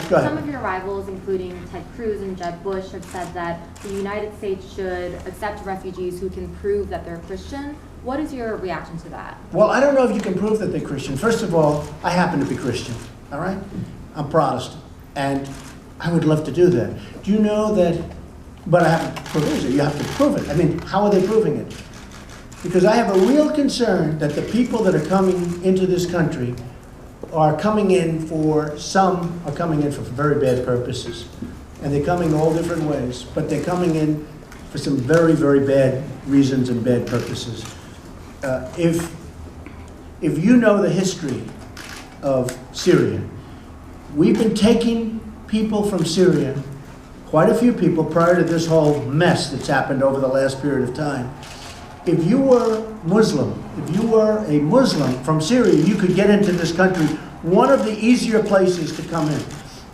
Go ahead. Some of your rivals, including Ted Cruz and Jeb Bush, have said that the United States should accept refugees who can prove that they're Christian. What is your reaction to that? Well, I don't know if you can prove that they're Christian. First of all, I happen to be Christian, all right? I'm Protestant, and I would love to do that. Do you know that, but I have to prove it. You have to prove it. I mean, how are they proving it? Because I have a real concern that the people that are coming into this country are coming in for, some are coming in for very bad purposes. And they're coming all different ways, but they're coming in for some very, very bad reasons and bad purposes. If you know the history of Syria, we've been taking people from Syria, quite a few people prior to this whole mess that's happened over the last period of time. If you were Muslim, if you were a Muslim from Syria, you could get into this country, one of the easier places to come in.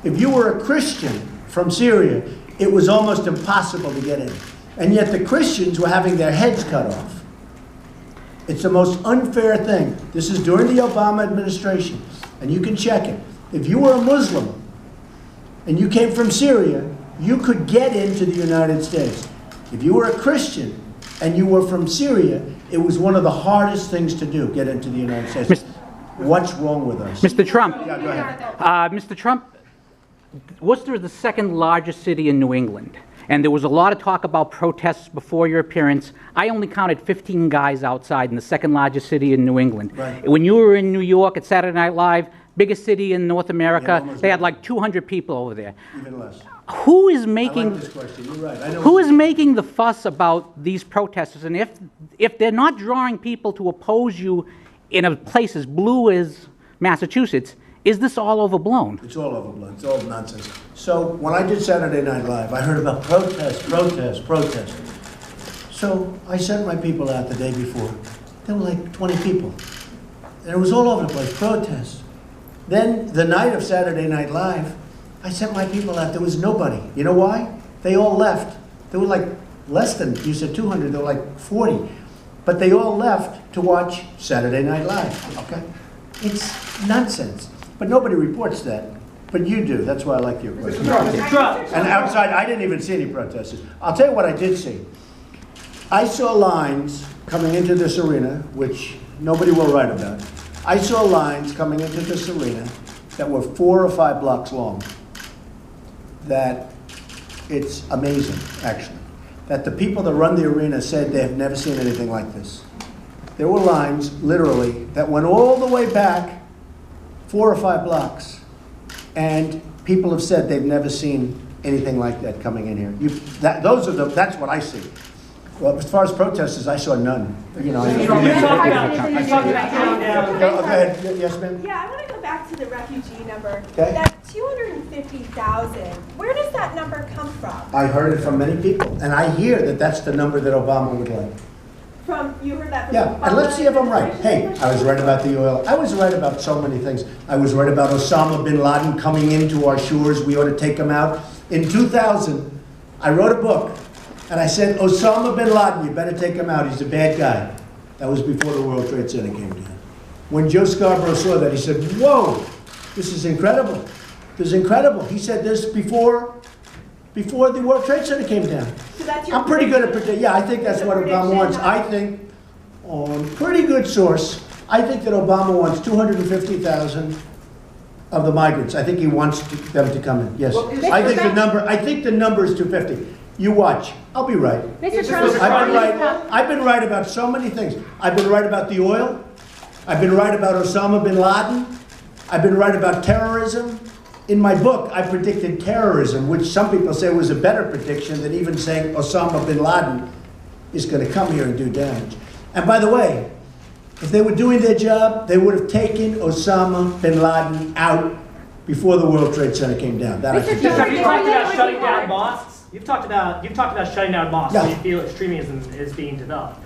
If you were a Christian from Syria, it was almost impossible to get in. And yet the Christians were having their heads cut off. It's the most unfair thing. This is during the Obama administration, and you can check it. If you were a Muslim and you came from Syria, you could get into the United States. If you were a Christian and you were from Syria, it was one of the hardest things to do, get into the United States. What's wrong with us? Mr. Trump. Yeah, go ahead. Mr. Trump, Worcester is the second largest city in New England, and there was a lot of talk about protests before your appearance. I only counted 15 guys outside in the second largest city in New England. Right. When you were in New York at Saturday Night Live, biggest city in North America, Yeah, they had like 200 people over there. Even less. Who is I making like this question. You're right. I know who is making the fuss about these protesters? And if they're not drawing people to oppose you in a place as blue as Massachusetts, is this all overblown? It's all overblown. It's all nonsense. So when I did Saturday Night Live, I heard about protests. So I sent my people out the day before. There were like 20 people. And it was all over the place, protests. Then the night of Saturday Night Live, I sent my people out. There was nobody. You know why? They all left. There were like less than, you said 200, there were like 40. But they all left to watch Saturday Night Live, okay? It's nonsense. But nobody reports that. But you do. That's why I like your question. And outside, I didn't even see any protesters. I'll tell you what I did see. I saw lines coming into this arena, which nobody will write about. I saw lines coming into this arena that were 4 or 5 blocks long. That it's amazing, actually. That the people that run the arena said they have never seen anything like this. There were lines, literally, that went all the way back 4 or 5 blocks. And people have said they've never seen anything like that coming in here. That's what I see. Well, as far as protesters, I saw none. You know, Go ahead. Yes, ma'am? Yeah, I want to go back to the refugee number. Okay. That 250,000, where does that number come from? I heard it from many people, and I hear that that's the number that Obama would like. You heard that from Yeah, and let's see if I'm right. Hey, I was right about the oil. I was right about so many things. I was right about Osama bin Laden coming into our shores. We ought to take him out. In 2000, I wrote a book, and I said, Osama bin Laden, you better take him out. He's a bad guy. That was before the World Trade Center came down. When Joe Scarborough saw that, he said, whoa, this is incredible. This is incredible. He said this before the World Trade Center came down. So that's your I'm pretty good at predicting. Yeah, I think that's what Obama wants. I think, on pretty good source, I think that Obama wants 250,000 of the migrants. I think he wants them to come in. Yes, I think the number is 250. You watch. I'll be right. Mr. Trump, I've been right about so many things. I've been right about the oil. I've been right about Osama bin Laden. I've been right about terrorism. In my book, I predicted terrorism, which some people say was a better prediction than even saying Osama bin Laden is going to come here and do damage. And by the way, if they were doing their job, they would have taken Osama bin Laden out before the World Trade Center came down. That I can tell you. You've talked about shutting down mosques. You've talked about shutting down mosques. Yeah. So you feel extremism is being developed.